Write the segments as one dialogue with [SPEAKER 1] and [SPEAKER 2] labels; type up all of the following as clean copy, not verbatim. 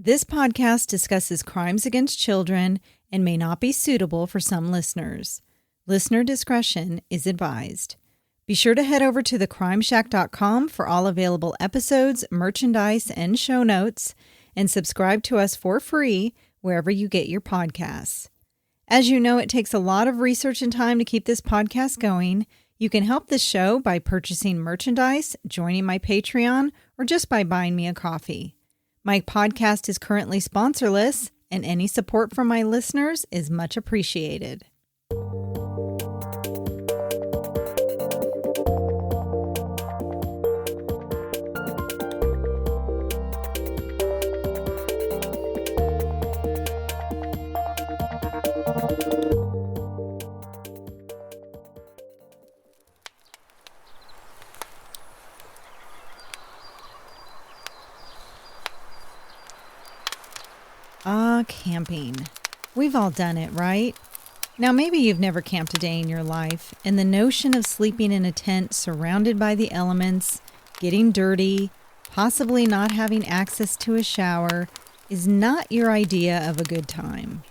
[SPEAKER 1] This podcast discusses crimes against children and may not be suitable for some listeners. Listener discretion is advised. Be sure to head over to thecrimeshack.com for all available episodes, merchandise, and show notes, and subscribe to us for free wherever you get your podcasts. As you know, it takes a lot of research and time to keep this podcast going. You can help this show by purchasing merchandise, joining my Patreon, or just by buying me a coffee. My podcast is currently sponsorless, and any support from my listeners is much appreciated. Camping. We've all done it, right? Now, maybe you've never camped a day in your life, and the notion of sleeping in a tent surrounded by the elements, getting dirty, possibly not having access to a shower, is not your idea of a good time.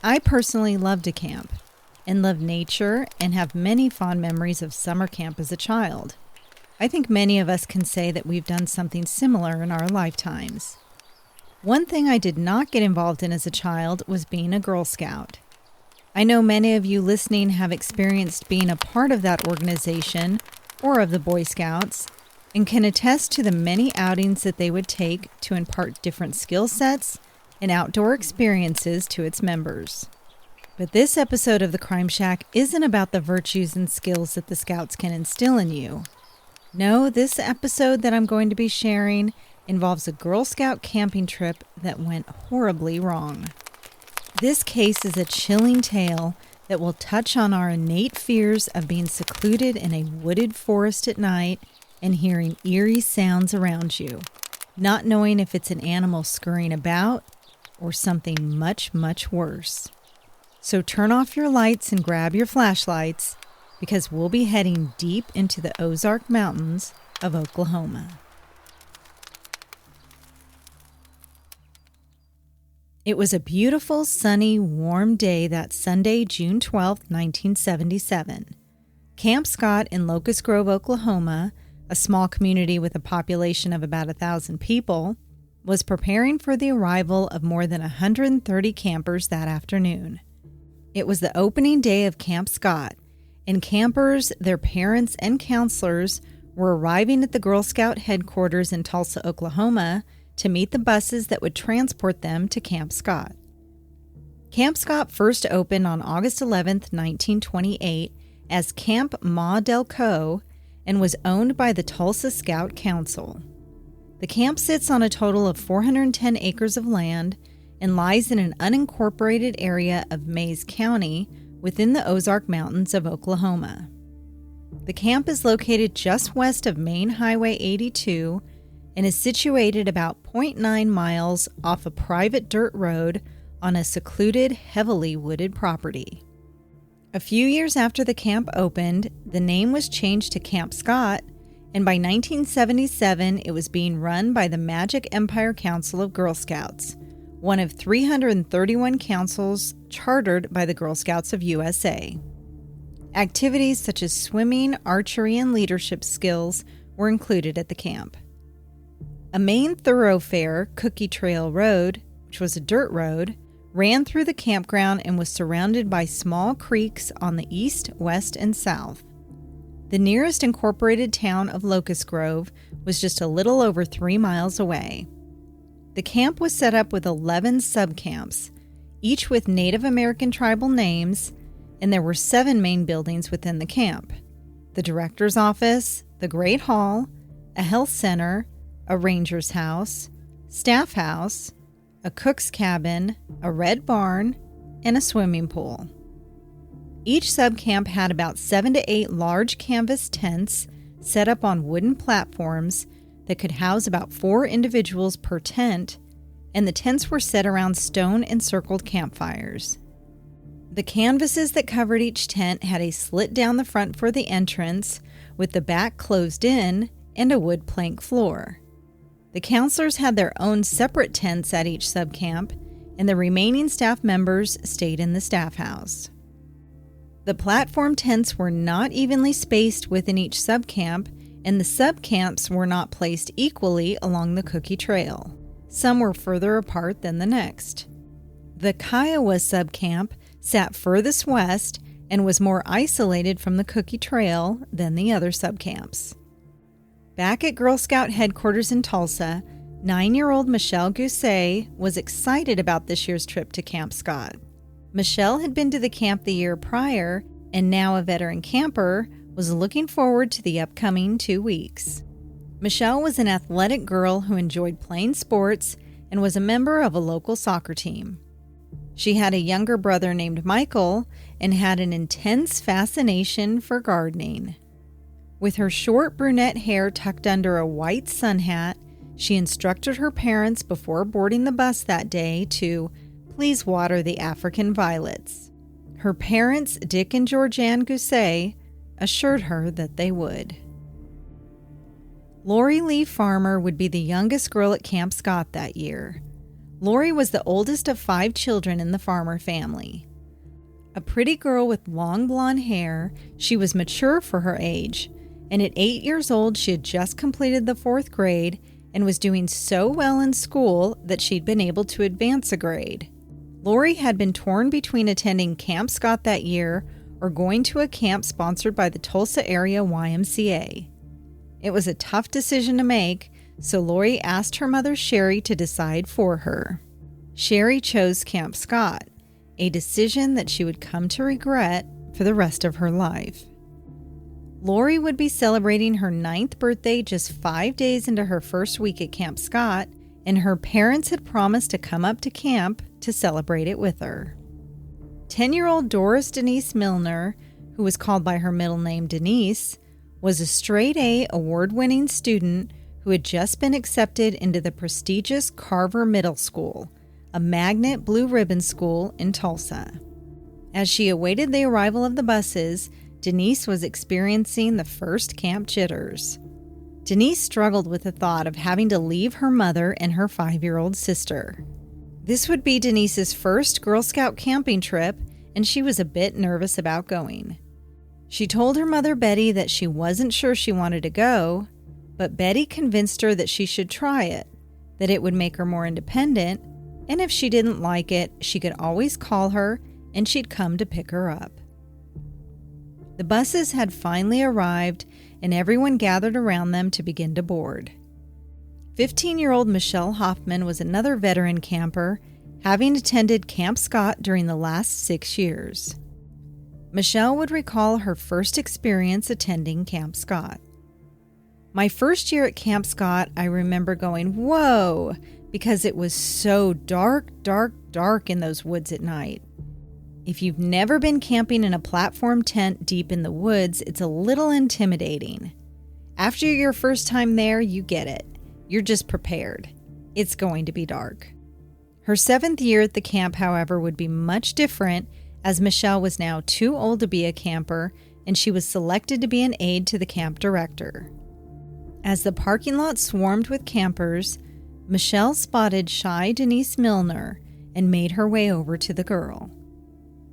[SPEAKER 1] I personally love to camp and love nature and have many fond memories of summer camp as a child. I think many of us can say that we've done something similar in our lifetimes. One thing I did not get involved in as a child was being a Girl Scout. I know many of you listening have experienced being a part of that organization or of the Boy Scouts and can attest to the many outings that they would take to impart different skill sets and outdoor experiences to its members. But this episode of The Crime Shack isn't about the virtues and skills that the Scouts can instill in you. No, this episode that I'm going to be sharing involves a Girl Scout camping trip that went horribly wrong. This case is a chilling tale that will touch on our innate fears of being secluded in a wooded forest at night and hearing eerie sounds around you, not knowing if it's an animal scurrying about or something much, much worse. So turn off your lights and grab your flashlights because we'll be heading deep into the Ozark Mountains of Oklahoma. It was a beautiful, sunny, warm day that Sunday, June 12, 1977. Camp Scott in Locust Grove, Oklahoma, a small community with a population of about 1,000 people, was preparing for the arrival of more than 130 campers that afternoon. It was the opening day of Camp Scott, and campers, their parents, and counselors were arriving at the Girl Scout headquarters in Tulsa, Oklahoma, to meet the buses that would transport them to Camp Scott. Camp Scott first opened on August 11, 1928, as Camp Ma Del Co. and was owned by the Tulsa Scout Council. The camp sits on a total of 410 acres of land and lies in an unincorporated area of Mayes County within the Ozark Mountains of Oklahoma. The camp is located just west of Main Highway 82 and is situated about 0.9 miles off a private dirt road on a secluded, heavily wooded property. A few years after the camp opened, the name was changed to Camp Scott, and by 1977 it was being run by the Magic Empire Council of Girl Scouts, one of 331 councils chartered by the Girl Scouts of USA. Activities such as swimming, archery, and leadership skills were included at the camp. A main thoroughfare, Cookie Trail Road, which was a dirt road, ran through the campground and was surrounded by small creeks on the east, west, and south. The nearest incorporated town of Locust Grove was just a little over 3 miles away. The camp was set up with 11 subcamps, each with Native American tribal names, and there were 7 main buildings within the camp: the director's office, the Great Hall, a health center, a ranger's house, staff house, a cook's cabin, a red barn, and a swimming pool. Each subcamp had about 7 to 8 large canvas tents set up on wooden platforms that could house about 4 individuals per tent, and the tents were set around stone-encircled campfires. The canvases that covered each tent had a slit down the front for the entrance, with the back closed in, and a wood plank floor. The counselors had their own separate tents at each subcamp, and the remaining staff members stayed in the staff house. The platform tents were not evenly spaced within each subcamp, and the subcamps were not placed equally along the Cookie Trail. Some were further apart than the next. The Kiowa subcamp sat furthest west and was more isolated from the Cookie Trail than the other subcamps. Back at Girl Scout headquarters in Tulsa, 9-year-old Michelle Gousset was excited about this year's trip to Camp Scott. Michelle had been to the camp the year prior, and now a veteran camper, was looking forward to the upcoming 2 weeks. Michelle was an athletic girl who enjoyed playing sports and was a member of a local soccer team. She had a younger brother named Michael and had an intense fascination for gardening. With her short brunette hair tucked under a white sun hat, she instructed her parents before boarding the bus that day to please water the African violets. Her parents, Dick and Georgianne Gousset, assured her that they would. Lori Lee Farmer would be the youngest girl at Camp Scott that year. Lori was the oldest of 5 children in the Farmer family. A pretty girl with long blonde hair, she was mature for her age, and at 8 years old she had just completed the 4th grade and was doing so well in school that she'd been able to advance a grade. Lori had been torn between attending Camp Scott that year or going to a camp sponsored by the Tulsa area YMCA. It was a tough decision to make, so Lori asked her mother Sherry to decide for her. Sherry chose Camp Scott, a decision that she would come to regret for the rest of her life. Lori would be celebrating her 9th birthday just 5 days into her first week at Camp Scott, and her parents had promised to come up to camp to celebrate it with her. 10-year-old Doris Denise Milner, who was called by her middle name Denise, was a straight-A award-winning student who had just been accepted into the prestigious Carver Middle School, a magnet blue ribbon school in Tulsa. As she awaited the arrival of the buses, Denise was experiencing the first camp jitters. Denise struggled with the thought of having to leave her mother and her 5-year-old sister. This would be Denise's first Girl Scout camping trip, and she was a bit nervous about going. She told her mother Betty that she wasn't sure she wanted to go, but Betty convinced her that she should try it, that it would make her more independent, and if she didn't like it, she could always call her and she'd come to pick her up. The buses had finally arrived, and everyone gathered around them to begin to board. 15-year-old Michelle Hoffman was another veteran camper, having attended Camp Scott during the last 6 years. Michelle would recall her first experience attending Camp Scott. My first year at Camp Scott, I remember going, whoa, because it was so dark in those woods at night. If you've never been camping in a platform tent deep in the woods, it's a little intimidating. After your first time there, you get it. You're just prepared. It's going to be dark. Her 7th year at the camp, however, would be much different, as Michelle was now too old to be a camper, and she was selected to be an aide to the camp director. As the parking lot swarmed with campers, Michelle spotted shy Denise Milner and made her way over to the girl.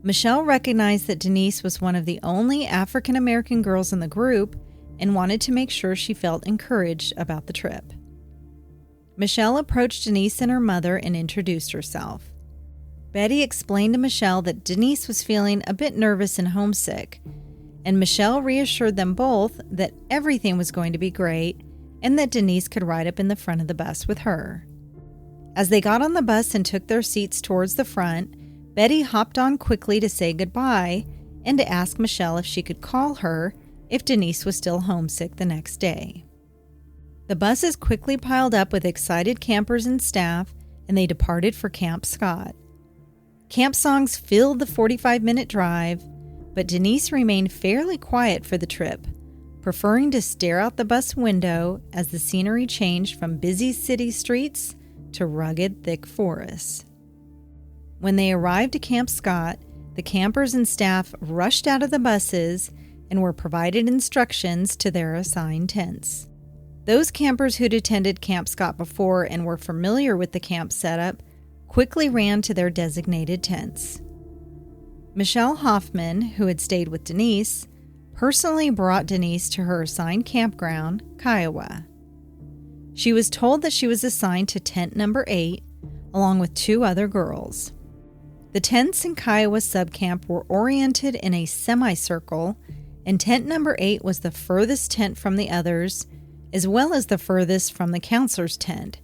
[SPEAKER 1] Michelle recognized that Denise was one of the only African American girls in the group and wanted to make sure she felt encouraged about the trip. Michelle approached Denise and her mother and introduced herself. Betty explained to Michelle that Denise was feeling a bit nervous and homesick, and Michelle reassured them both that everything was going to be great and that Denise could ride up in the front of the bus with her. As they got on the bus and took their seats towards the front, Betty hopped on quickly to say goodbye and to ask Michelle if she could call her if Denise was still homesick the next day. The buses quickly piled up with excited campers and staff, and they departed for Camp Scott. Camp songs filled the 45-minute drive, but Denise remained fairly quiet for the trip, preferring to stare out the bus window as the scenery changed from busy city streets to rugged, thick forests. When they arrived at Camp Scott, the campers and staff rushed out of the buses and were provided instructions to their assigned tents. Those campers who'd attended Camp Scott before and were familiar with the camp setup quickly ran to their designated tents. Michelle Hoffman, who had stayed with Denise, personally brought Denise to her assigned campground, Kiowa. She was told that she was assigned to tent number 8, along with 2 other girls. The tents in Kiowa subcamp were oriented in a semicircle, and tent number 8 was the furthest tent from the others, as well as the furthest from the counselor's tent.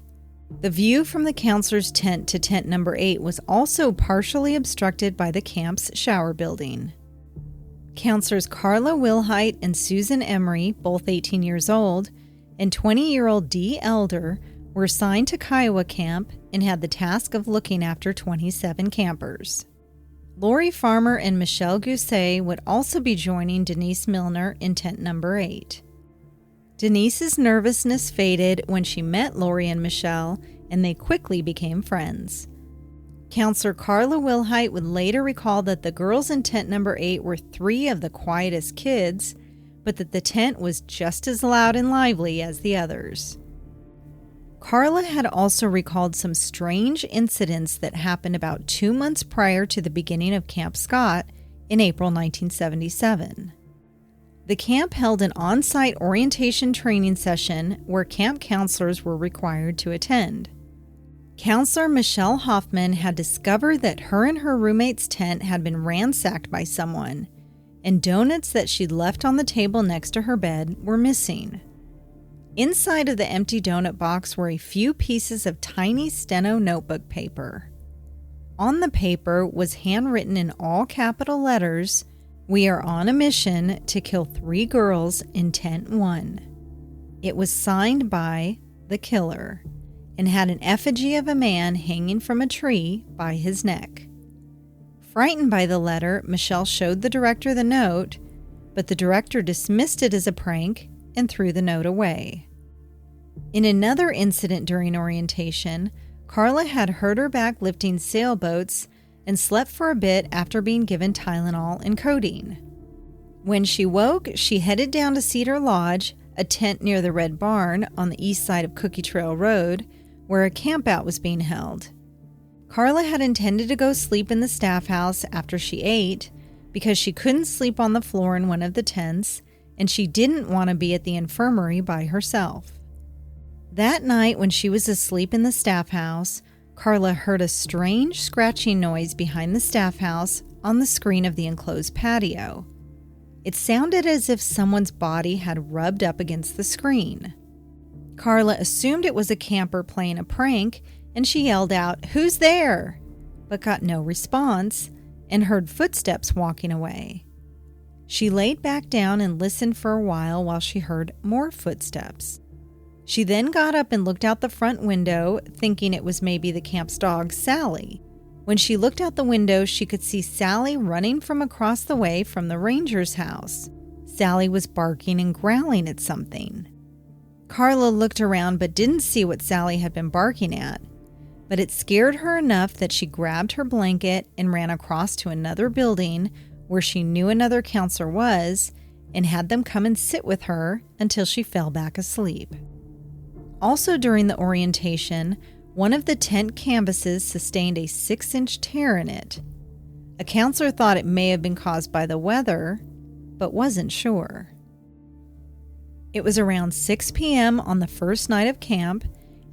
[SPEAKER 1] The view from the counselor's tent to tent number 8 was also partially obstructed by the camp's shower building. Counselors Carla Wilhite and Susan Emery, both 18 years old, and 20-year-old Dee Elder were assigned to Kiowa camp and had the task of looking after 27 campers. Lori Farmer and Michelle Gousset would also be joining Denise Milner in tent number 8. Denise's nervousness faded when she met Lori and Michelle, and they quickly became friends. Counselor Carla Wilhite would later recall that the girls in tent number 8 were 3 of the quietest kids, but that the tent was just as loud and lively as the others. Carla had also recalled some strange incidents that happened about 2 months prior to the beginning of Camp Scott in April 1977. The camp held an on-site orientation training session where camp counselors were required to attend. Counselor Michelle Hoffman had discovered that her and her roommate's tent had been ransacked by someone, and donuts that she'd left on the table next to her bed were missing. Inside of the empty donut box were a few pieces of tiny steno notebook paper. On the paper was handwritten in all capital letters, "We are on a mission to kill 3 girls in tent 1. It was signed by the killer and had an effigy of a man hanging from a tree by his neck. Frightened by the letter, Michelle showed the director the note, but the director dismissed it as a prank and threw the note away. In another incident during orientation, Carla had hurt her back lifting sailboats and slept for a bit after being given Tylenol and codeine. When she woke, she headed down to Cedar Lodge, a tent near the Red Barn on the east side of Cookie Trail Road, where a campout was being held. Carla had intended to go sleep in the staff house after she ate because she couldn't sleep on the floor in one of the tents, and she didn't want to be at the infirmary by herself. That night, when she was asleep in the staff house, Carla heard a strange scratching noise behind the staff house on the screen of the enclosed patio. It sounded as if someone's body had rubbed up against the screen. Carla assumed it was a camper playing a prank, and she yelled out, "Who's there?" but got no response and heard footsteps walking away. She laid back down and listened for a while she heard more footsteps. She then got up and looked out the front window, thinking it was maybe the camp's dog, Sally. When she looked out the window, she could see Sally running from across the way from the ranger's house. Sally was barking and growling at something. Carla looked around but didn't see what Sally had been barking at, but it scared her enough that she grabbed her blanket and ran across to another building where she knew another counselor was and had them come and sit with her until she fell back asleep. Also during the orientation, one of the tent canvases sustained a 6-inch tear in it. A counselor thought it may have been caused by the weather, but wasn't sure. It was around 6 p.m. on the first night of camp,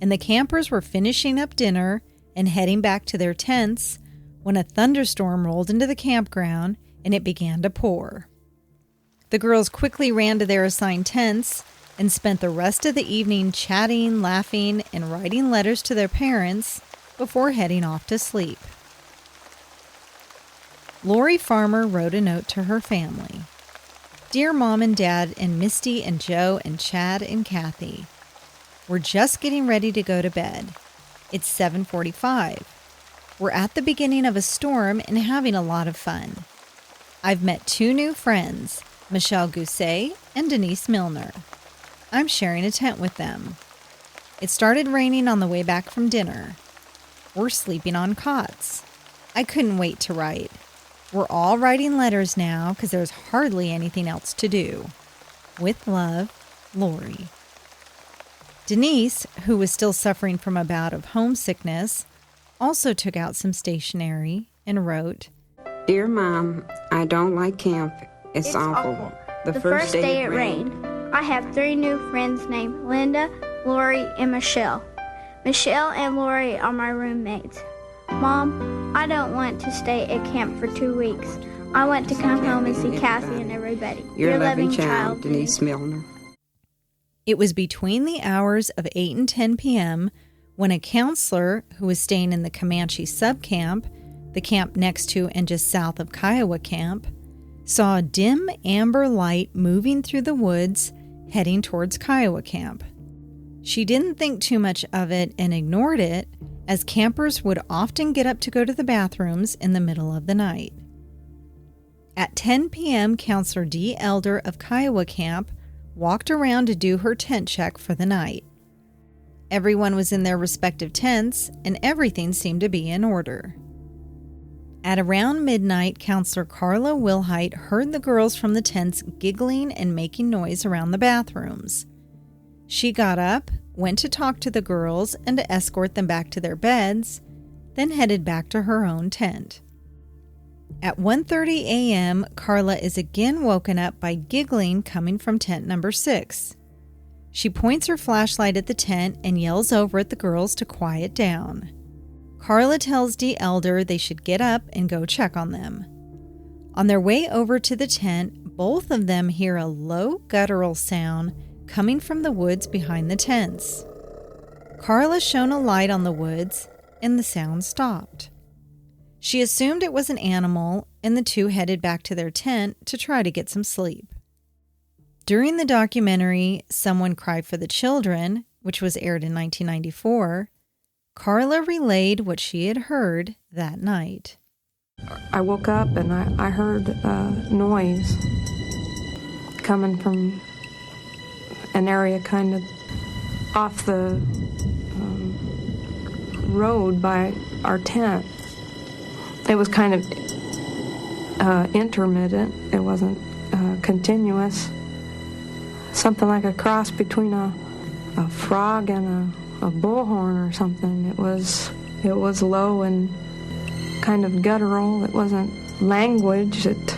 [SPEAKER 1] and the campers were finishing up dinner and heading back to their tents when a thunderstorm rolled into the campground and it began to pour. The girls quickly ran to their assigned tents and spent the rest of the evening chatting, laughing, and writing letters to their parents before heading off to sleep. Lori Farmer wrote a note to her family. "Dear Mom and Dad and Misty and Joe and Chad and Kathy, we're just getting ready to go to bed. It's 7:45. We're at the beginning of a storm and having a lot of fun. I've met 2 new friends, Michelle Gousset and Denise Milner. I'm sharing a tent with them. It started raining on the way back from dinner. We're sleeping on cots. I couldn't wait to write. We're all writing letters now because there's hardly anything else to do. With love, Lori." Denise, who was still suffering from a bout of homesickness, also took out some stationery and wrote,
[SPEAKER 2] "Dear Mom, I don't like camp. It's awful.
[SPEAKER 3] The first day it rained. I have 3 new friends named Linda, Lori, and Michelle. Michelle and Lori are my roommates. Mom, I don't want to stay at camp for 2 weeks. I want to come home and see Kathy and everybody.
[SPEAKER 2] Your loving child, Denise Milner."
[SPEAKER 1] It was between the hours of 8 and 10 p.m. when a counselor who was staying in the Comanche subcamp, the camp next to and just south of Kiowa Camp, saw a dim amber light moving through the woods heading towards Kiowa Camp. She didn't think too much of it and ignored it, as campers would often get up to go to the bathrooms in the middle of the night. At 10 p.m., Counselor D. Elder of Kiowa Camp walked around to do her tent check for the night. Everyone was in their respective tents, and everything seemed to be in order. At around midnight, Counselor Carla Wilhite heard the girls from the tents giggling and making noise around the bathrooms. She got up, went to talk to the girls and to escort them back to their beds, then headed back to her own tent. At 1:30 a.m., Carla is again woken up by giggling coming from tent number 6. She points her flashlight at the tent and yells over at the girls to quiet down. Carla tells D. Elder they should get up and go check on them. On their way over to the tent, both of them hear a low guttural sound coming from the woods behind the tents. Carla shone a light on the woods, and the sound stopped. She assumed it was an animal, and the two headed back to their tent to try to get some sleep. During the documentary Someone Cried for the Children, which was aired in 1994, Carla relayed what she had heard that night.
[SPEAKER 4] I woke up and I heard noise coming from an area kind of off the road by our tent. It was kind of intermittent. It wasn't continuous. Something like a cross between a frog and a bullhorn or something. It was low and kind of guttural. It wasn't language. It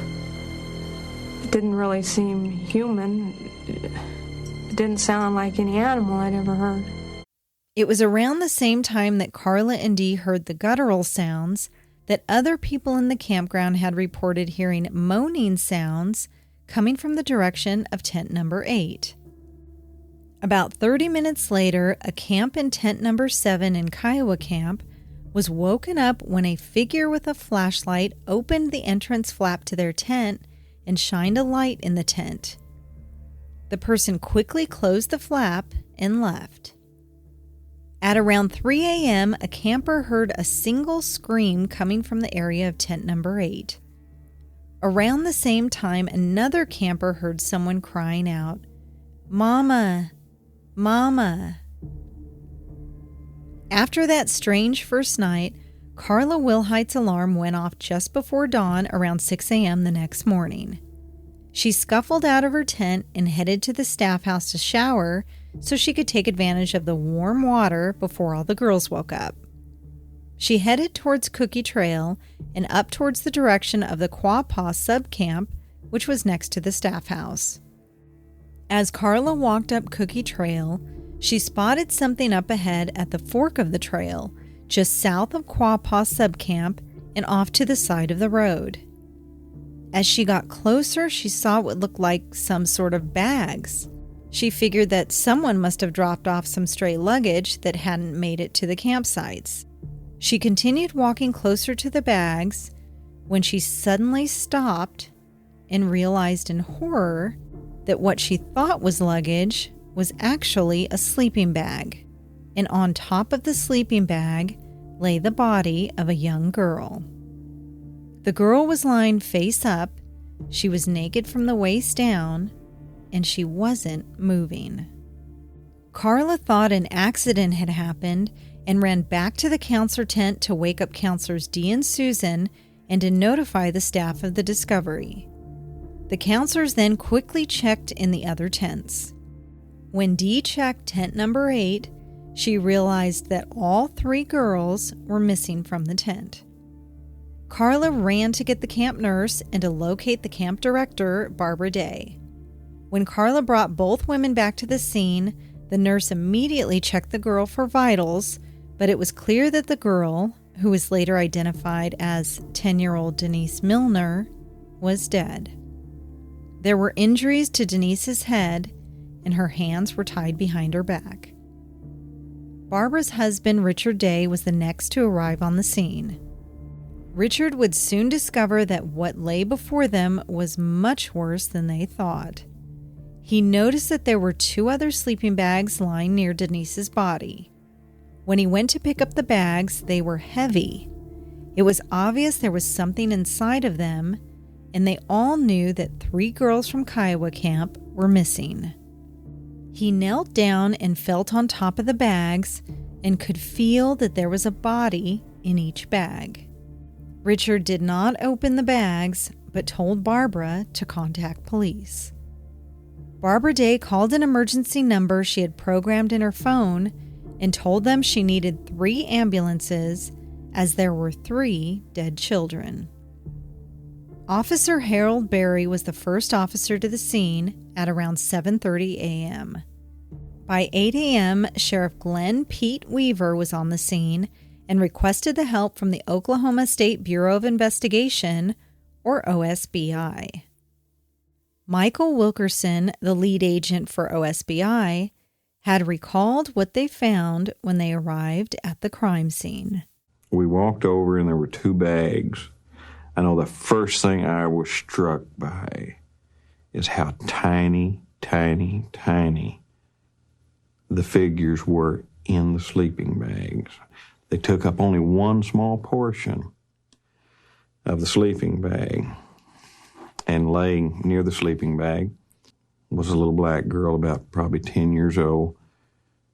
[SPEAKER 4] didn't really seem human. It didn't sound like any animal I'd ever heard.
[SPEAKER 1] It was around the same time that Carla and Dee heard the guttural sounds that other people in the campground had reported hearing moaning sounds coming from the direction of tent number 8. About 30 minutes later, a camp in tent number 7 in Kiowa Camp was woken up when a figure with a flashlight opened the entrance flap to their tent and shined a light in the tent. The person quickly closed the flap and left. At around 3 a.m., a camper heard a single scream coming from the area of tent number 8. Around the same time, another camper heard someone crying out, "Mama! Mama!" After that strange first night, Carla Wilhite's alarm went off just before dawn around 6 a.m. the next morning. She scuffled out of her tent and headed to the staff house to shower so she could take advantage of the warm water before all the girls woke up. She headed towards Cookie Trail and up towards the direction of the Quapaw subcamp, which was next to the staff house. As Carla walked up Cookie Trail, she spotted something up ahead at the fork of the trail, just south of Quapaw subcamp and off to the side of the road. As she got closer, she saw what looked like some sort of bags. She figured that someone must have dropped off some stray luggage that hadn't made it to the campsites. She continued walking closer to the bags when she suddenly stopped and realized in horror that what she thought was luggage was actually a sleeping bag. And on top of the sleeping bag lay the body of a young girl. The girl was lying face up, she was naked from the waist down, and she wasn't moving. Carla thought an accident had happened and ran back to the counselor tent to wake up counselors Dee and Susan and to notify the staff of the discovery. The counselors then quickly checked in the other tents. When Dee checked tent number 8, she realized that all 3 girls were missing from the tent. Carla ran to get the camp nurse and to locate the camp director, Barbara Day. When Carla brought both women back to the scene, the nurse immediately checked the girl for vitals, but it was clear that the girl, who was later identified as 10-year-old Denise Milner, was dead. There were injuries to Denise's head, and her hands were tied behind her back. Barbara's husband, Richard Day, was the next to arrive on the scene. Richard would soon discover that what lay before them was much worse than they thought. He noticed that there were 2 other sleeping bags lying near Denise's body. When he went to pick up the bags, they were heavy. It was obvious there was something inside of them, and they all knew that 3 girls from Kiowa camp were missing. He knelt down and felt on top of the bags and could feel that there was a body in each bag. Richard did not open the bags, but told Barbara to contact police. Barbara Day called an emergency number she had programmed in her phone and told them she needed 3 ambulances as there were 3 dead children. Officer Harold Berry was the first officer to the scene at around 7:30 a.m. By 8 a.m., Sheriff Glenn Pete Weaver was on the scene and requested the help from the Oklahoma State Bureau of Investigation, or OSBI. Michael Wilkerson, the lead agent for OSBI, had recalled what they found when they arrived at the crime scene.
[SPEAKER 5] We walked over and there were 2 bags. I know the first thing I was struck by is how tiny, tiny, tiny the figures were in the sleeping bags. They took up only one small portion of the sleeping bag, and laying near the sleeping bag was a little black girl about probably 10 years old,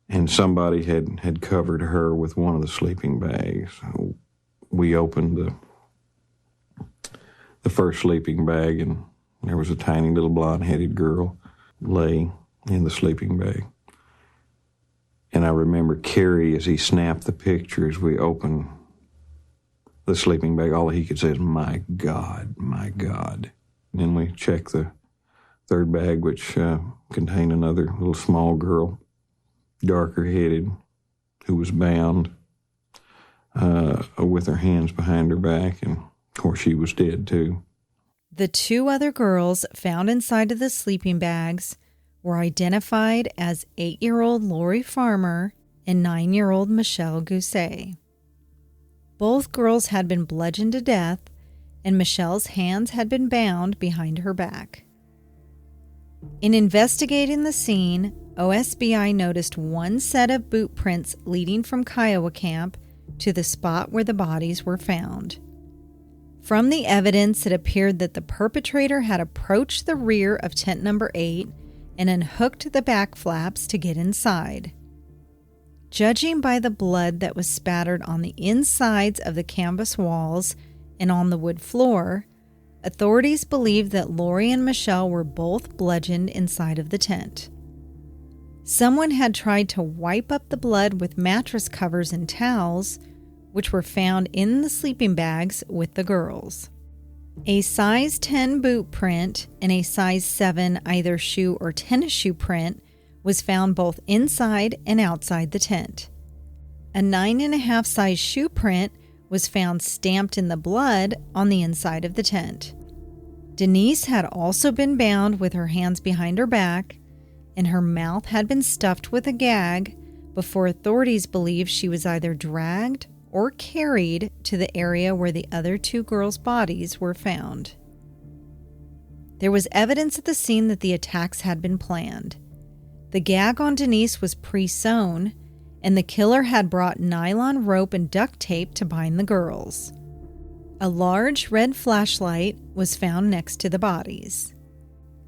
[SPEAKER 5] and somebody had covered her with one of the sleeping bags. We opened the first sleeping bag, and there was a tiny little blonde-headed girl laying in the sleeping bag. And I remember Kerry, as he snapped the picture, as we opened the sleeping bag, all he could say is, "My God, my God." And then we checked the third bag, which contained another little small girl, darker-headed, who was bound with her hands behind her back, and of course she was dead too.
[SPEAKER 1] The 2 other girls found inside of the sleeping bags were identified as 8-year-old Lori Farmer and 9-year-old Michelle Gousset. Both girls had been bludgeoned to death, and Michelle's hands had been bound behind her back. In investigating the scene, OSBI noticed 1 set of boot prints leading from Kiowa camp to the spot where the bodies were found. From the evidence, it appeared that the perpetrator had approached the rear of tent number 8 and unhooked the back flaps to get inside. Judging by the blood that was spattered on the insides of the canvas walls and on the wood floor, authorities believe that Lori and Michelle were both bludgeoned inside of the tent. Someone had tried to wipe up the blood with mattress covers and towels, which were found in the sleeping bags with the girls. A size 10 boot print and a size 7 either shoe or tennis shoe print was found both inside and outside the tent. A 9.5 size shoe print was found stamped in the blood on the inside of the tent. Denise had also been bound with her hands behind her back, and her mouth had been stuffed with a gag before authorities believed she was either dragged or carried to the area where the other 2 girls' bodies were found. There was evidence at the scene that the attacks had been planned. The gag on Denise was pre-sewn, and the killer had brought nylon rope and duct tape to bind the girls. A large red flashlight was found next to the bodies.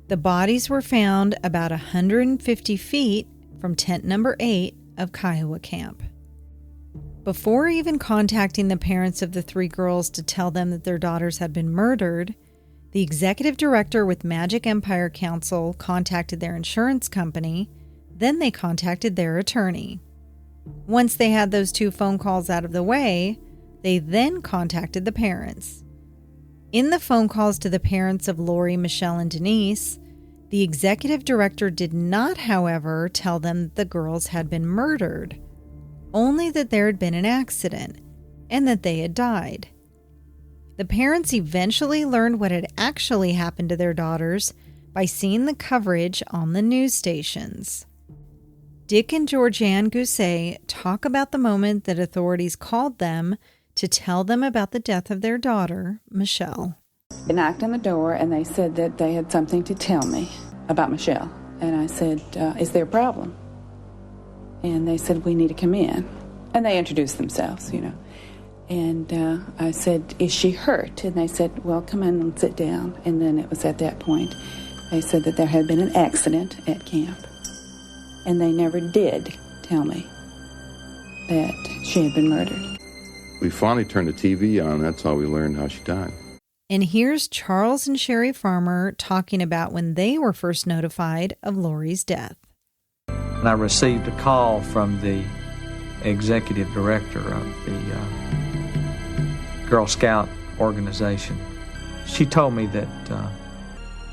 [SPEAKER 1] The bodies were found about 150 feet from tent number 8 of Kiowa camp. Before even contacting the parents of the 3 girls to tell them that their daughters had been murdered, the executive director with Magic Empire Council contacted their insurance company, Then they contacted their attorney. Once they had those 2 phone calls out of the way, they then contacted the parents. In the phone calls to the parents of Lori, Michelle, and Denise, the executive director did not, however, tell them that the girls had been murdered, only that there had been an accident and that they had died. The parents eventually learned what had actually happened to their daughters by seeing the coverage on the news stations. Dick and Georgianne Gousset talk about the moment that authorities called them to tell them about the death of their daughter, Michelle.
[SPEAKER 6] They knocked on the door and they said that they had something to tell me about Michelle. And I said, is there a problem? And they said, we need to come in. And they introduced themselves, And I said, is she hurt? And they said, well, come in and sit down. And then it was at that point they said that there had been an accident at camp. And they never did tell me that she had been murdered.
[SPEAKER 7] We finally turned the TV on. That's how we learned how she died.
[SPEAKER 1] And here's Charles and Sherry Farmer talking about when they were first notified of Lori's death.
[SPEAKER 8] I received a call from the executive director of the Girl Scout organization. She told me that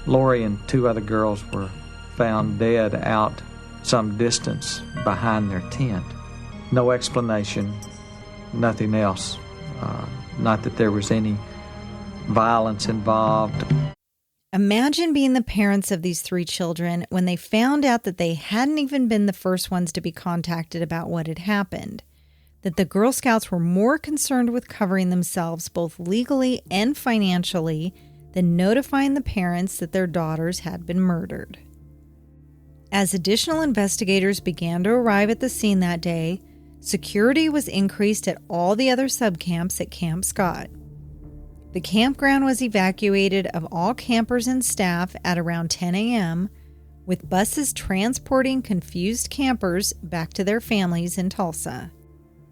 [SPEAKER 8] Lori and 2 other girls were found dead out some distance behind their tent. No explanation, nothing else. Not that there was any violence involved.
[SPEAKER 1] Imagine being the parents of these 3 children when they found out that they hadn't even been the first ones to be contacted about what had happened, that the Girl Scouts were more concerned with covering themselves both legally and financially than notifying the parents that their daughters had been murdered. As additional investigators began to arrive at the scene that day, security was increased at all the other subcamps at Camp Scott. The campground was evacuated of all campers and staff at around 10 a.m., with buses transporting confused campers back to their families in Tulsa.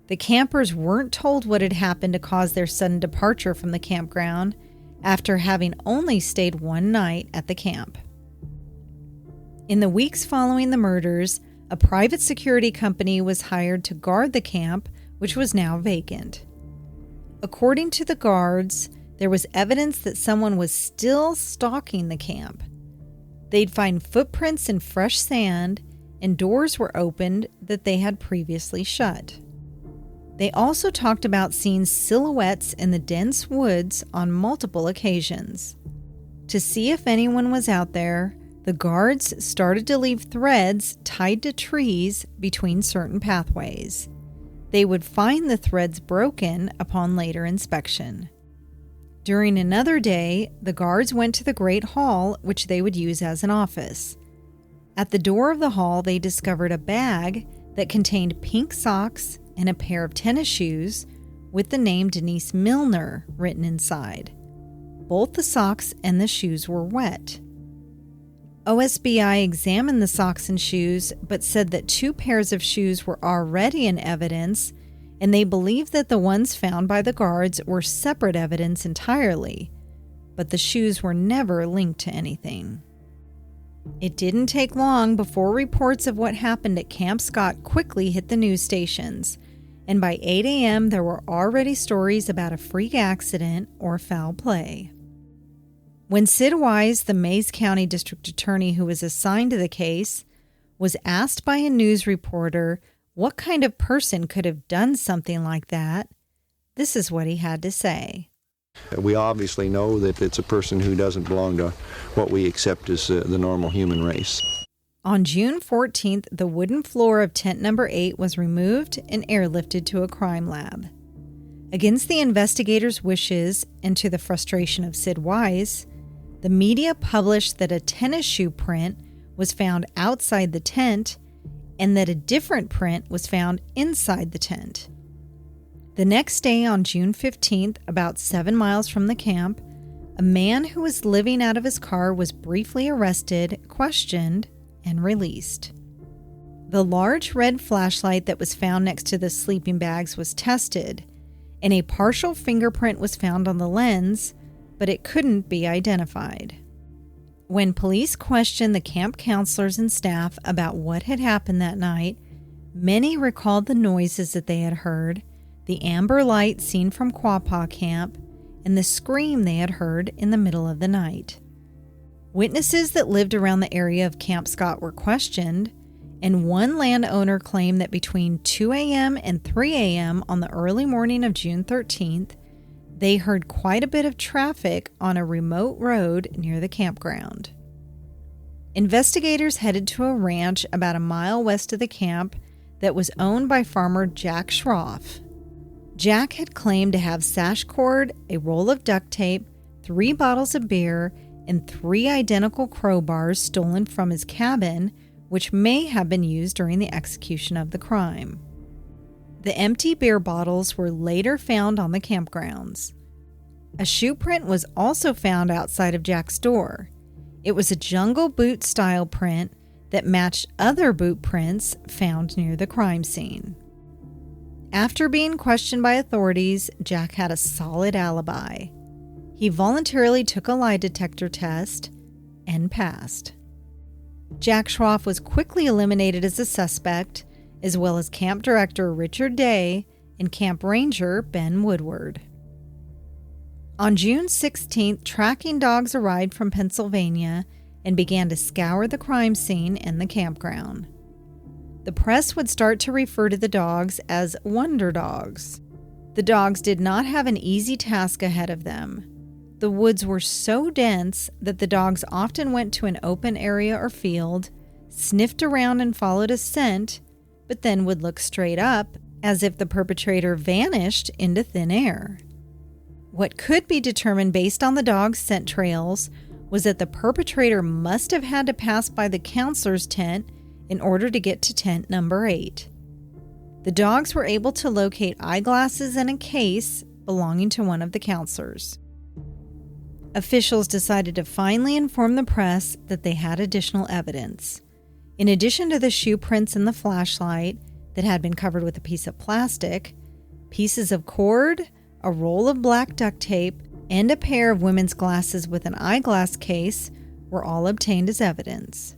[SPEAKER 1] The campers weren't told what had happened to cause their sudden departure from the campground after having only stayed 1 night at the camp. In the weeks following the murders, a private security company was hired to guard the camp, which was now vacant. According to the guards, there was evidence that someone was still stalking the camp. They'd find footprints in fresh sand, and doors were opened that they had previously shut. They also talked about seeing silhouettes in the dense woods on multiple occasions. To see if anyone was out there, the guards started to leave threads tied to trees between certain pathways. They would find the threads broken upon later inspection. During another day, the guards went to the Great Hall, which they would use as an office. At the door of the hall, they discovered a bag that contained pink socks and a pair of tennis shoes with the name Denise Milner written inside. Both the socks and the shoes were wet. OSBI examined the socks and shoes, but said that 2 pairs of shoes were already in evidence, and they believed that the ones found by the guards were separate evidence entirely, but the shoes were never linked to anything. It didn't take long before reports of what happened at Camp Scott quickly hit the news stations, and by 8 a.m. there were already stories about a freak accident or foul play. When Sid Wise, the Mays County District Attorney who was assigned to the case, was asked by a news reporter what kind of person could have done something like that, this is what he had to say.
[SPEAKER 9] We obviously know that it's a person who doesn't belong to what we accept as the normal human race.
[SPEAKER 1] On June 14th, the wooden floor of tent number 8 was removed and airlifted to a crime lab. Against the investigators' wishes and to the frustration of Sid Wise, the media published that a tennis shoe print was found outside the tent and that a different print was found inside the tent. The next day, on June 15th, about 7 miles from the camp, a man who was living out of his car was briefly arrested, questioned, and released. The large red flashlight that was found next to the sleeping bags was tested, and a partial fingerprint was found on the lens, but it couldn't be identified. When police questioned the camp counselors and staff about what had happened that night, many recalled the noises that they had heard, the amber light seen from Quapaw Camp, and the scream they had heard in the middle of the night. Witnesses that lived around the area of Camp Scott were questioned, and one landowner claimed that between 2 a.m. and 3 a.m. on the early morning of June 13th, they heard quite a bit of traffic on a remote road near the campground. Investigators headed to a ranch about a mile west of the camp that was owned by farmer Jack Schroff. Jack had claimed to have sash cord, a roll of duct tape, 3 bottles of beer, and 3 identical crowbars stolen from his cabin, which may have been used during the execution of the crime. The empty beer bottles were later found on the campgrounds. A shoe print was also found outside of Jack's door. It was a jungle boot style print that matched other boot prints found near the crime scene. After being questioned by authorities, Jack had a solid alibi. He voluntarily took a lie detector test and passed. Jack Schroff was quickly eliminated as a suspect, as well as camp director Richard Day and camp ranger Ben Woodward. On June 16th, tracking dogs arrived from Pennsylvania and began to scour the crime scene and the campground. The press would start to refer to the dogs as wonder dogs. The dogs did not have an easy task ahead of them. The woods were so dense that the dogs often went to an open area or field, sniffed around and followed a scent, but then would look straight up as if the perpetrator vanished into thin air. What could be determined based on the dog's scent trails was that the perpetrator must have had to pass by the counselor's tent in order to get to tent number 8. The dogs were able to locate eyeglasses and a case belonging to one of the counselors. Officials decided to finally inform the press that they had additional evidence. In addition to the shoe prints and the flashlight that had been covered with a piece of plastic, pieces of cord, a roll of black duct tape, and a pair of women's glasses with an eyeglass case were all obtained as evidence.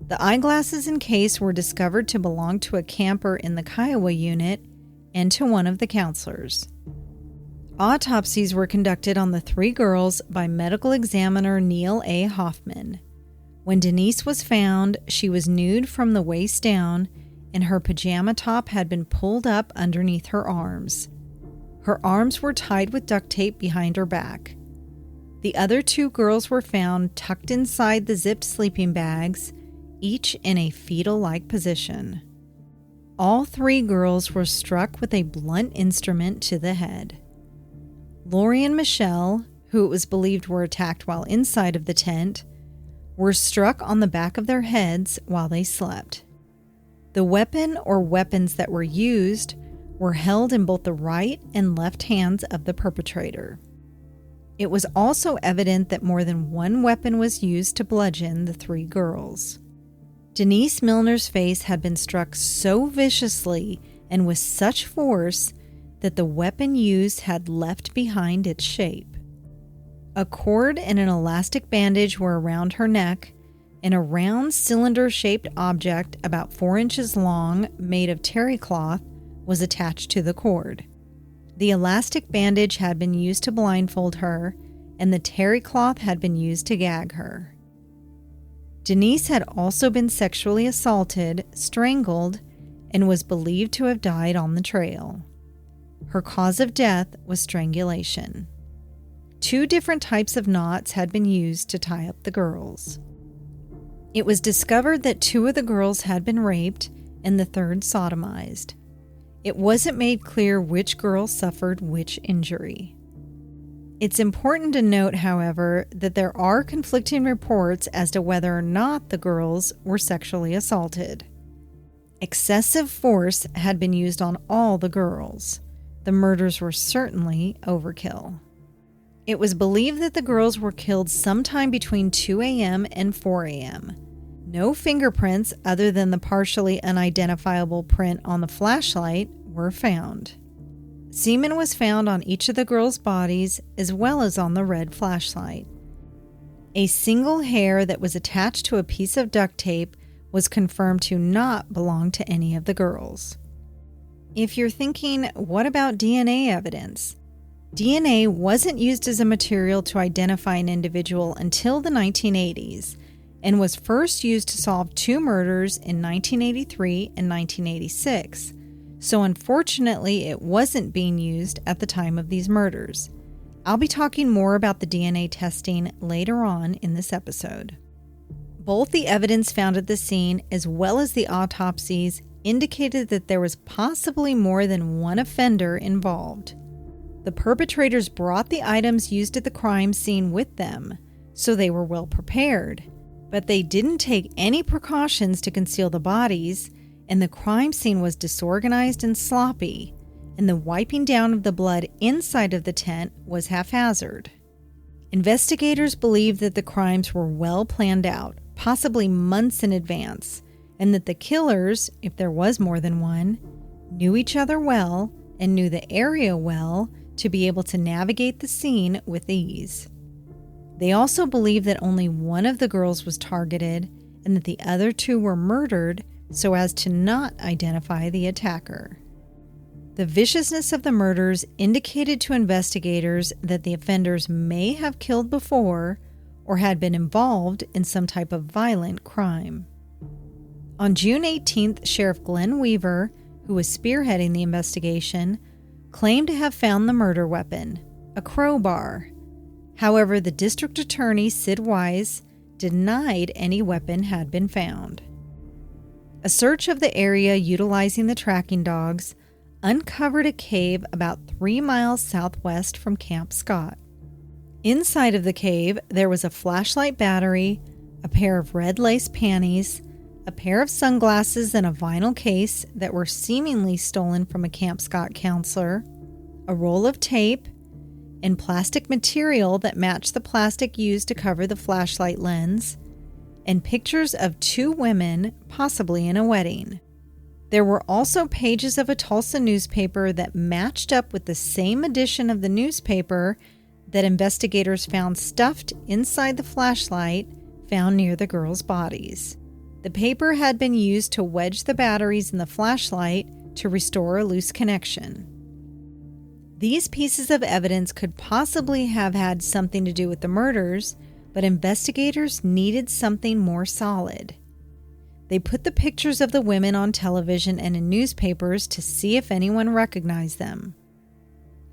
[SPEAKER 1] The eyeglasses and case were discovered to belong to a camper in the Kiowa unit and to one of the counselors. Autopsies were conducted on the 3 girls by medical examiner Neil A. Hoffman. When Denise was found, she was nude from the waist down, and her pajama top had been pulled up underneath her arms. Her arms were tied with duct tape behind her back. The other 2 girls were found tucked inside the zipped sleeping bags, each in a fetal-like position. All 3 girls were struck with a blunt instrument to the head. Lori and Michelle, who it was believed were attacked while inside of the tent, were struck on the back of their heads while they slept. The weapon or weapons that were used were held in both the right and left hands of the perpetrator. It was also evident that more than one weapon was used to bludgeon the 3 girls. Denise Milner's face had been struck so viciously and with such force that the weapon used had left behind its shape. A cord and an elastic bandage were around her neck, and a round cylinder-shaped object about 4 inches long, made of terry cloth, was attached to the cord. The elastic bandage had been used to blindfold her, and the terry cloth had been used to gag her. Denise had also been sexually assaulted, strangled, and was believed to have died on the trail. Her cause of death was strangulation. 2 different types of knots had been used to tie up the girls. It was discovered that 2 of the girls had been raped and the 3rd sodomized. It wasn't made clear which girl suffered which injury. It's important to note, however, that there are conflicting reports as to whether or not the girls were sexually assaulted. Excessive force had been used on all the girls. The murders were certainly overkill. It was believed that the girls were killed sometime between 2 a.m. and 4 a.m. No fingerprints other than the partially unidentifiable print on the flashlight were found. Semen was found on each of the girls' bodies as well as on the red flashlight. A single hair that was attached to a piece of duct tape was confirmed to not belong to any of the girls. If you're thinking, what about DNA evidence? DNA wasn't used as a material to identify an individual until the 1980s and was first used to solve 2 murders in 1983 and 1986. So unfortunately, it wasn't being used at the time of these murders. I'll be talking more about the DNA testing later on in this episode. Both the evidence found at the scene as well as the autopsies indicated that there was possibly more than one offender involved. The perpetrators brought the items used at the crime scene with them, so they were well prepared. But they didn't take any precautions to conceal the bodies, and the crime scene was disorganized and sloppy, and the wiping down of the blood inside of the tent was haphazard. Investigators believe that the crimes were well planned out, possibly months in advance, and that the killers, if there was more than one, knew each other well and knew the area well to be able to navigate the scene with ease. They also believe that only one of the girls was targeted and that the other 2 were murdered so as to not identify the attacker. The viciousness of the murders indicated to investigators that the offenders may have killed before or had been involved in some type of violent crime. On June 18th, Sheriff Glenn Weaver, who was spearheading the investigation, claimed to have found the murder weapon, a crowbar. However, the district attorney, Sid Wise, denied any weapon had been found. A search of the area utilizing the tracking dogs uncovered a cave about 3 miles southwest from Camp Scott. Inside of the cave, there was a flashlight battery, a pair of red lace panties, a pair of sunglasses and a vinyl case that were seemingly stolen from a Camp Scott counselor, a roll of tape, and plastic material that matched the plastic used to cover the flashlight lens, and pictures of 2 women, possibly in a wedding. There were also pages of a Tulsa newspaper that matched up with the same edition of the newspaper that investigators found stuffed inside the flashlight found near the girls' bodies. The paper had been used to wedge the batteries in the flashlight to restore a loose connection. These pieces of evidence could possibly have had something to do with the murders, but investigators needed something more solid. They put the pictures of the women on television and in newspapers to see if anyone recognized them.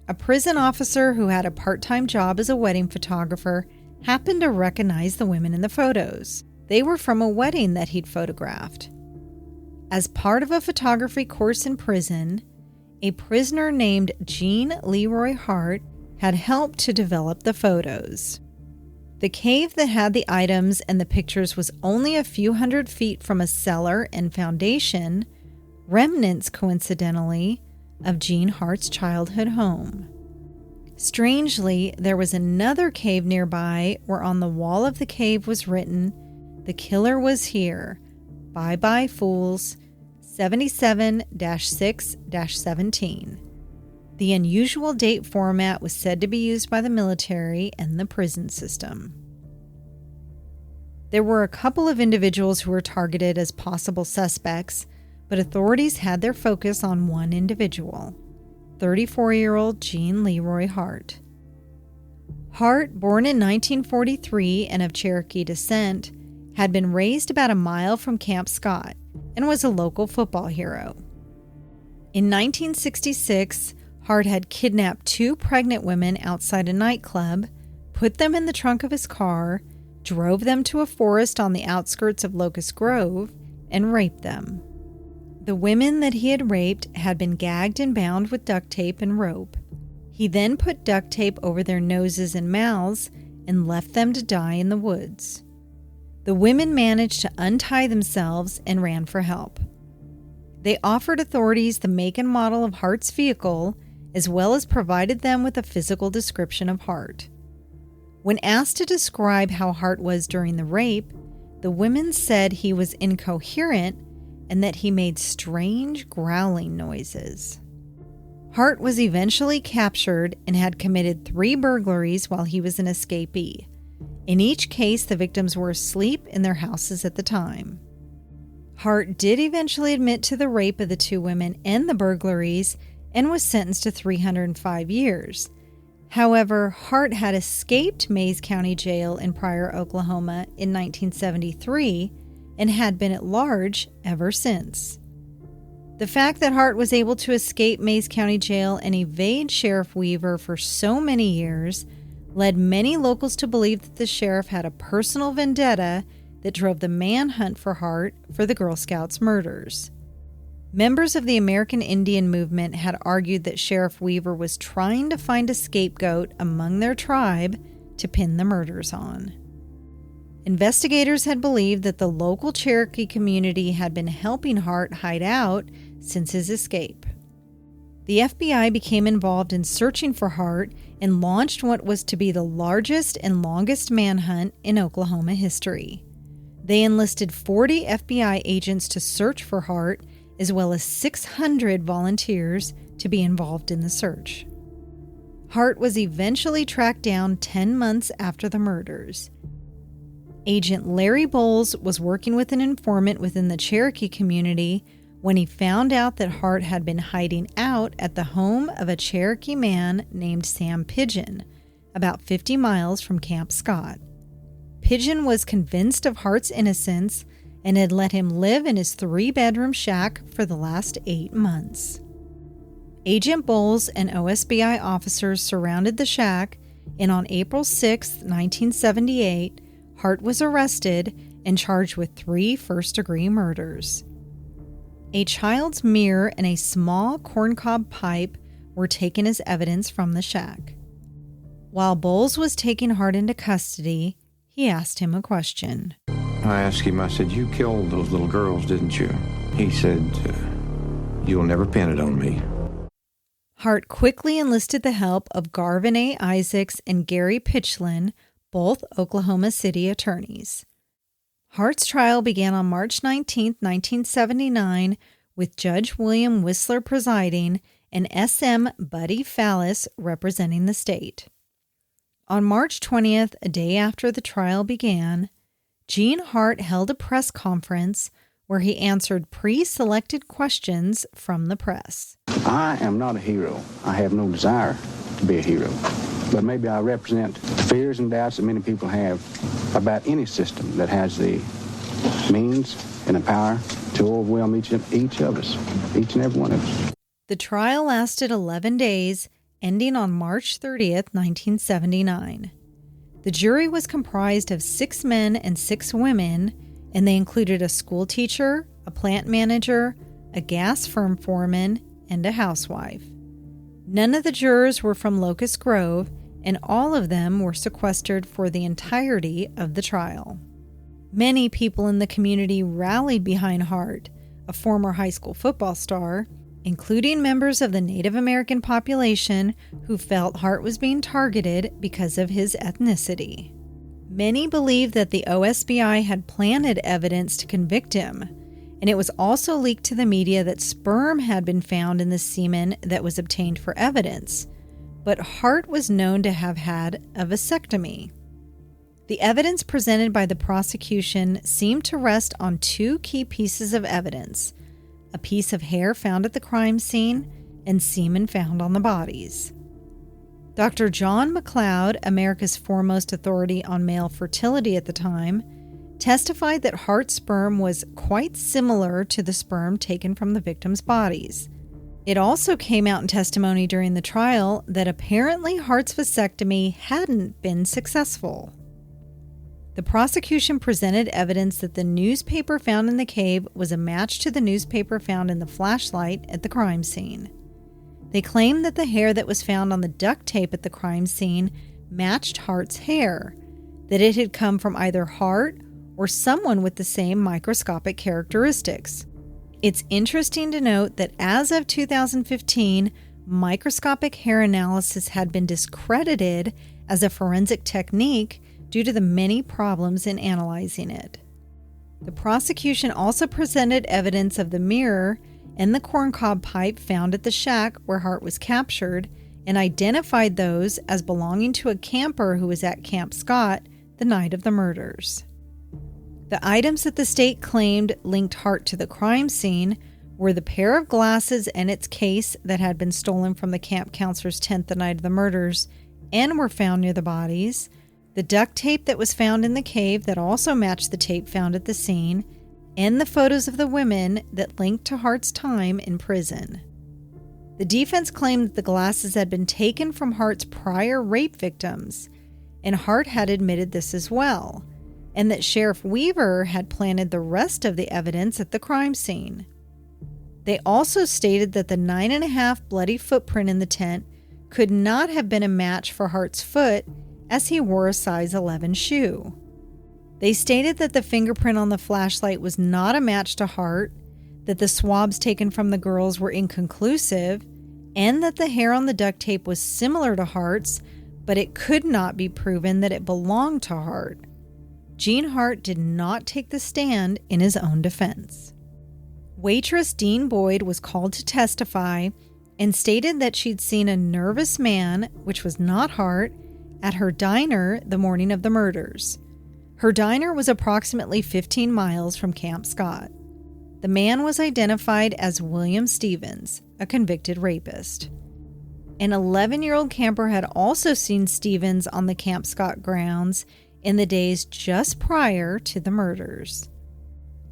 [SPEAKER 1] A prison officer who had a part-time job as a wedding photographer happened to recognize the women in the photos. They were from a wedding that he'd photographed. As part of a photography course in prison, a prisoner named Jean Leroy Hart had helped to develop the photos. The cave that had the items and the pictures was only a few hundred feet from a cellar and foundation, remnants, coincidentally, of Jean Hart's childhood home. Strangely, there was another cave nearby where on the wall of the cave was written, "The killer was here. Bye bye, fools. 77-6-17. The unusual date format was said to be used by the military and the prison system. There were a couple of individuals who were targeted as possible suspects, but authorities had their focus on one individual, 34-year-old Jean Leroy Hart. Hart, born in 1943 and of Cherokee descent, had been raised about a mile from Camp Scott and was a local football hero. In 1966, Hart had kidnapped 2 pregnant women outside a nightclub, put them in the trunk of his car, drove them to a forest on the outskirts of Locust Grove, and raped them. The women that he had raped had been gagged and bound with duct tape and rope. He then put duct tape over their noses and mouths and left them to die in the woods. The women managed to untie themselves and ran for help. They offered authorities the make and model of Hart's vehicle, as well as provided them with a physical description of Hart. When asked to describe how Hart was during the rape, the women said he was incoherent and that he made strange growling noises. Hart was eventually captured and had committed 3 burglaries while he was an escapee, In each case, the victims were asleep in their houses at the time. Hart did eventually admit to the rape of the two women and the burglaries and was sentenced to 305 years. However, Hart had escaped Mays County Jail in Pryor, Oklahoma in 1973 and had been at large ever since. The fact that Hart was able to escape Mays County Jail and evade Sheriff Weaver for so many years led many locals to believe that the sheriff had a personal vendetta that drove the manhunt for Hart for the Girl Scouts murders. Members of the American Indian movement had argued that Sheriff Weaver was trying to find a scapegoat among their tribe to pin the murders on. Investigators had believed that the local Cherokee community had been helping Hart hide out since his escape. The FBI became involved in searching for Hart and launched what was to be the largest and longest manhunt in Oklahoma history. They enlisted 40 FBI agents to search for Hart, as well as 600 volunteers to be involved in the search. Hart was eventually tracked down 10 months after the murders. Agent Larry Bowles was working with an informant within the Cherokee community when he found out that Hart had been hiding out at the home of a Cherokee man named Sam Pigeon, about 50 miles from Camp Scott. Pigeon was convinced of Hart's innocence and had let him live in his 3-bedroom shack for the last 8 months. Agent Bowles and OSBI officers surrounded the shack, and on April 6, 1978, Hart was arrested and charged with 3 first-degree murders. A child's mirror and a small corncob pipe were taken as evidence from the shack. While Bowles was taking Hart into custody, he asked him a question.
[SPEAKER 5] I asked him, I said, "You killed those little girls, didn't you?" He said, "You'll never pin it on me."
[SPEAKER 1] Hart quickly enlisted the help of Garvin A. Isaacs and Gary Pitchlin, both Oklahoma City attorneys. Hart's trial began on March 19, 1979, with Judge William Whistler presiding and S.M. Buddy Fallis representing the state. On March 20th, a day after the trial began, Gene Hart held a press conference where he answered pre-selected questions from the press.
[SPEAKER 10] I am not a hero. I have no desire to be a hero. But maybe I represent the fears and doubts that many people have about any system that has the means and the power to overwhelm each of us, each and every one of us.
[SPEAKER 1] The trial lasted 11 days, ending on March 30th, 1979. The jury was comprised of 6 men and 6 women, and they included a school teacher, a plant manager, a gas firm foreman, and a housewife. None of the jurors were from Locust Grove, and all of them were sequestered for the entirety of the trial. Many people in the community rallied behind Hart, a former high school football star, including members of the Native American population who felt Hart was being targeted because of his ethnicity. Many believed that the OSBI had planted evidence to convict him, and it was also leaked to the media that sperm had been found in the semen that was obtained for evidence, but Hart was known to have had a vasectomy. The evidence presented by the prosecution seemed to rest on 2 key pieces of evidence: a piece of hair found at the crime scene and semen found on the bodies. Dr. John McLeod, America's foremost authority on male fertility at the time, testified that Hart's sperm was quite similar to the sperm taken from the victims' bodies. It also came out in testimony during the trial that apparently Hart's vasectomy hadn't been successful. The prosecution presented evidence that the newspaper found in the cave was a match to the newspaper found in the flashlight at the crime scene. They claimed that the hair that was found on the duct tape at the crime scene matched Hart's hair, that it had come from either Hart or someone with the same microscopic characteristics. It's interesting to note that as of 2015, microscopic hair analysis had been discredited as a forensic technique due to the many problems in analyzing it. The prosecution also presented evidence of the mirror and the corncob pipe found at the shack where Hart was captured and identified those as belonging to a camper who was at Camp Scott the night of the murders. The items that the state claimed linked Hart to the crime scene were the pair of glasses and its case that had been stolen from the camp counselor's tent the night of the murders and were found near the bodies, the duct tape that was found in the cave that also matched the tape found at the scene, and the photos of the women that linked to Hart's time in prison. The defense claimed that the glasses had been taken from Hart's prior rape victims, and Hart had admitted this as well, and that Sheriff Weaver had planted the rest of the evidence at the crime scene. They also stated that the 9.5 bloody footprint in the tent could not have been a match for Hart's foot, as he wore a size 11 shoe. They stated that the fingerprint on the flashlight was not a match to Hart, that the swabs taken from the girls were inconclusive, and that the hair on the duct tape was similar to Hart's, but it could not be proven that it belonged to Hart. Gene Hart did not take the stand in his own defense. Waitress Dean Boyd was called to testify and stated that she'd seen a nervous man, which was not Hart, at her diner the morning of the murders. Her diner was approximately 15 miles from Camp Scott. The man was identified as William Stevens, a convicted rapist. An 11-year-old camper had also seen Stevens on the Camp Scott grounds in the days just prior to the murders.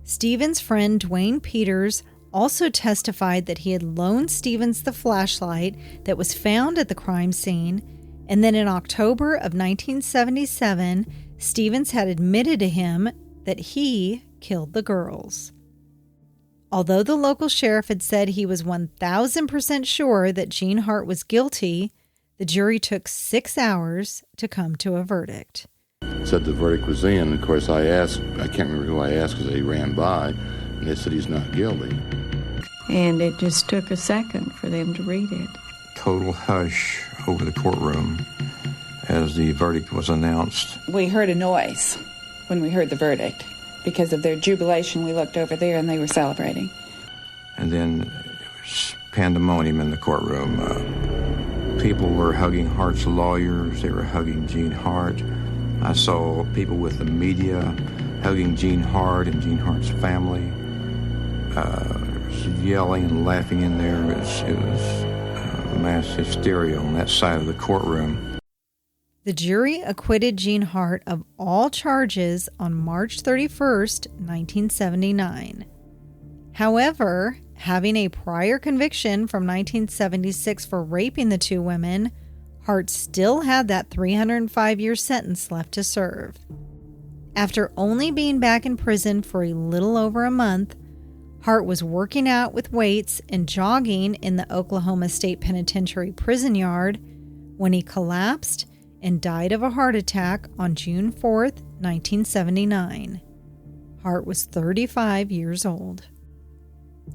[SPEAKER 1] Stevens' friend Dwayne Peters also testified that he had loaned Stevens the flashlight that was found at the crime scene, and then in October of 1977, Stevens had admitted to him that he killed the girls. Although the local sheriff had said he was 1,000% sure that Gene Hart was guilty, the jury took 6 hours to come to a verdict.
[SPEAKER 7] Said the verdict was in. Of course, I can't remember who I asked because they ran by, and they said he's not guilty.
[SPEAKER 4] And it just took a second for them to read it.
[SPEAKER 5] Total hush over the courtroom as the verdict was announced.
[SPEAKER 6] We heard a noise when we heard the verdict. Because of their jubilation, we looked over there and they were celebrating.
[SPEAKER 5] And then it was pandemonium in the courtroom. People were hugging Hart's lawyers. They were hugging Gene Hart. I saw people with the media hugging Gene Hart and Gene Hart's family. Yelling and laughing in there. It was mass hysteria on that side of the courtroom.
[SPEAKER 1] The jury acquitted Gene Hart of all charges on March 31st, 1979. However, having a prior conviction from 1976 for raping the two women, Hart still had that 305-year sentence left to serve. After only being back in prison for a little over a month, Hart was working out with weights and jogging in the Oklahoma State Penitentiary prison yard when he collapsed and died of a heart attack on June 4th, 1979. Hart was 35 years old.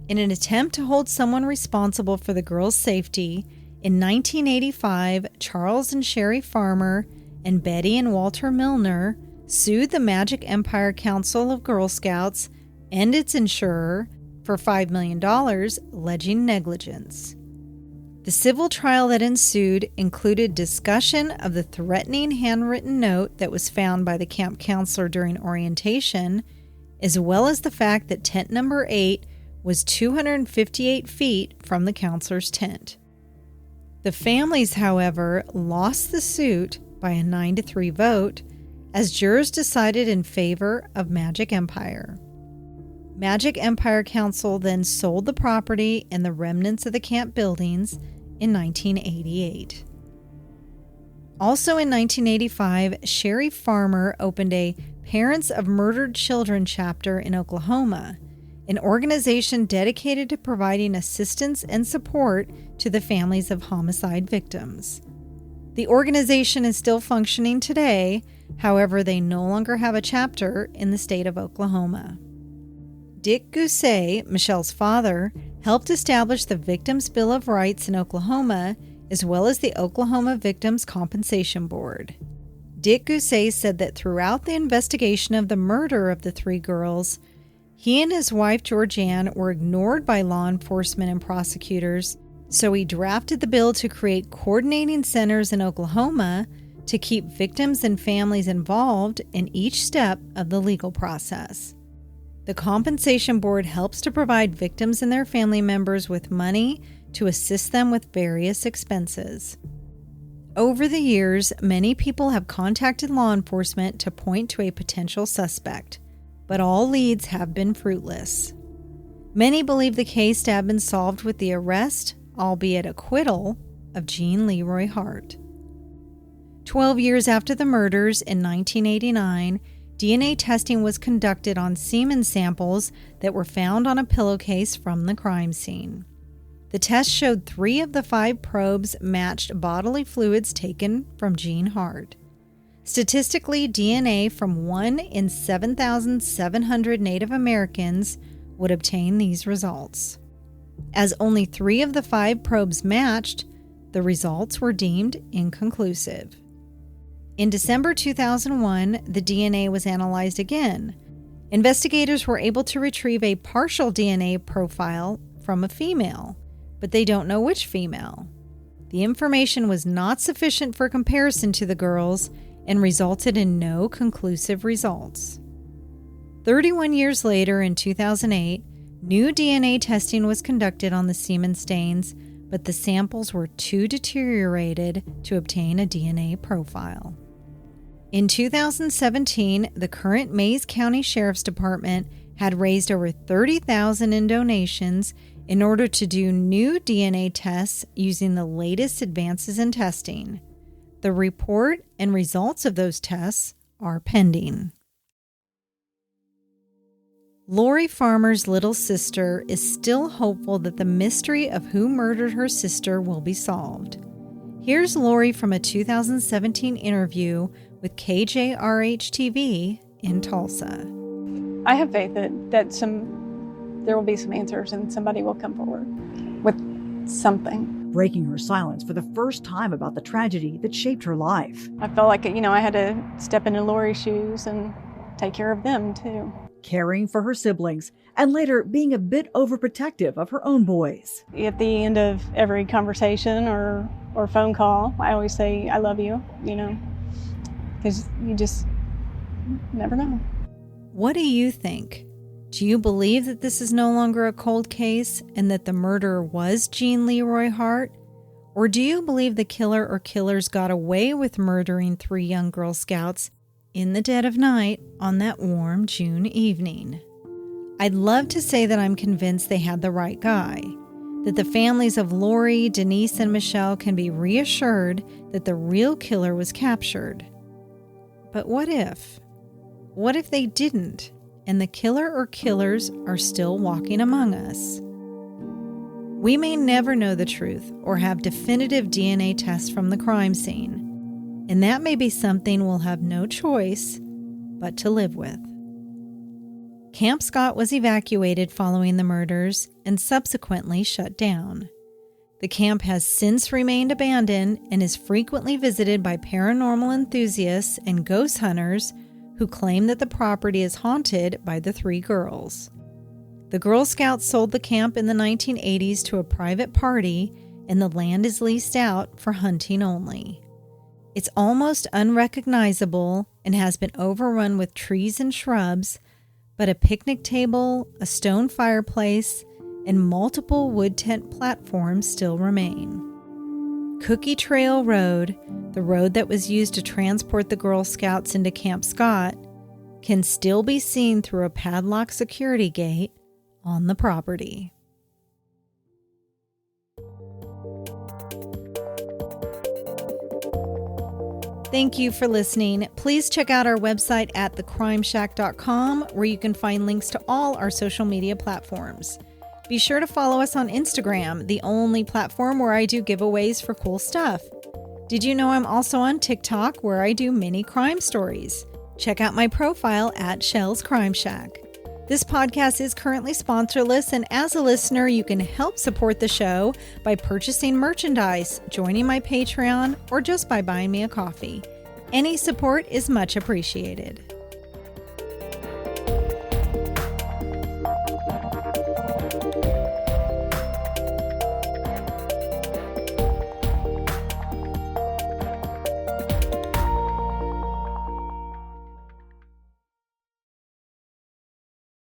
[SPEAKER 1] In an attempt to hold someone responsible for the girls' safety, in 1985, Charles and Sherry Farmer and Betty and Walter Milner sued the Magic Empire Council of Girl Scouts and its insurer for $5 million, alleging negligence. The civil trial that ensued included discussion of the threatening handwritten note that was found by the camp counselor during orientation, as well as the fact that tent number 8 was 258 feet from the counselor's tent. The families, however, lost the suit by a 9-3 vote as jurors decided in favor of Magic Empire. Magic Empire Council then sold the property and the remnants of the camp buildings in 1988. Also in 1985, Sherry Farmer opened a Parents of Murdered Children chapter in Oklahoma, an organization dedicated to providing assistance and support to the families of homicide victims. The organization is still functioning today, however, they no longer have a chapter in the state of Oklahoma. Dick Gousset, Michelle's father, helped establish the Victims' Bill of Rights in Oklahoma, as well as the Oklahoma Victims' Compensation Board. Dick Gousset said that throughout the investigation of the murder of the 3 girls, he and his wife Georgianne were ignored by law enforcement and prosecutors, so he drafted the bill to create coordinating centers in Oklahoma to keep victims and families involved in each step of the legal process. The Compensation Board helps to provide victims and their family members with money to assist them with various expenses. Over the years, many people have contacted law enforcement to point to a potential suspect, but all leads have been fruitless. Many believe the case to have been solved with the arrest, albeit acquittal, of Jean Leroy Hart. 12 years after the murders in 1989, DNA testing was conducted on semen samples that were found on a pillowcase from the crime scene. The test showed 3 of the 5 probes matched bodily fluids taken from Jean Hart. Statistically, DNA from 1 in 7,700 Native Americans would obtain these results. As only 3 of the 5 probes matched, the results were deemed inconclusive. In December 2001, the DNA was analyzed again. Investigators were able to retrieve a partial DNA profile from a female, but they don't know which female. The information was not sufficient for comparison to the girls and resulted in no conclusive results. 31 years later, in 2008, new DNA testing was conducted on the semen stains, but the samples were too deteriorated to obtain a DNA profile. In 2017, the current Mays County Sheriff's Department had raised over $30,000 in donations in order to do new DNA tests using the latest advances in testing. The report and results of those tests are pending. Lori Farmer's little sister is still hopeful that the mystery of who murdered her sister will be solved. Here's Lori from a 2017 interview with KJRH-TV in Tulsa.
[SPEAKER 11] I have faith that there will be some answers and somebody will come forward with something.
[SPEAKER 12] Breaking her silence for the first time about the tragedy that shaped her life.
[SPEAKER 11] I felt like, I had to step into Lori's shoes and take care of them too.
[SPEAKER 12] Caring for her siblings and later being a bit overprotective of her own boys.
[SPEAKER 11] At the end of every conversation or phone call, I always say, I love you, because you just never know.
[SPEAKER 1] What do you think? Do you believe that this is no longer a cold case and that the murderer was Jean Leroy Hart? Or do you believe the killer or killers got away with murdering 3 young Girl Scouts in the dead of night on that warm June evening? I'd love to say that I'm convinced they had the right guy, that the families of Lori, Denise, and Michelle can be reassured that the real killer was captured. But what if? What if they didn't, and the killer or killers are still walking among us? We may never know the truth or have definitive DNA tests from the crime scene, and that may be something we'll have no choice but to live with. Camp Scott was evacuated following the murders and subsequently shut down. The camp has since remained abandoned and is frequently visited by paranormal enthusiasts and ghost hunters who claim that the property is haunted by the 3 girls. The Girl Scouts sold the camp in the 1980s to a private party, and the land is leased out for hunting only. It's almost unrecognizable and has been overrun with trees and shrubs, but a picnic table, a stone fireplace, and multiple wood tent platforms still remain. Cookie Trail Road, the road that was used to transport the Girl Scouts into Camp Scott, can still be seen through a padlocked security gate on the property. Thank you for listening. Please check out our website at thecrimeshack.com, where you can find links to all our social media platforms. Be sure to follow us on Instagram, the only platform where I do giveaways for cool stuff. Did you know I'm also on TikTok, where I do mini crime stories? Check out my profile at Shell's Crime Shack. This podcast is currently sponsorless, and as a listener, you can help support the show by purchasing merchandise, joining my Patreon, or just by buying me a coffee. Any support is much appreciated.